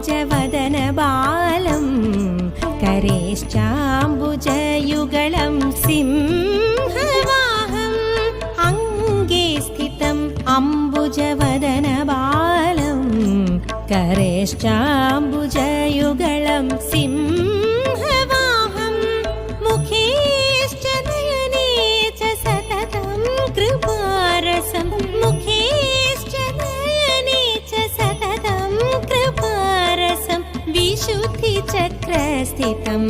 अम्बुजवदनबालं करेश्चाम्बुजयुगलं सिंहवाहम् अङ्गे स्थितम् अम्बुजवदनबालं करेश्चाम्बुजयुगलं सिंहवाहं मुखेश्च नयने च सततं कृपारसं मुखेश्च नयने च सततं कृपारसं विशुद्धिचक्रस्थितं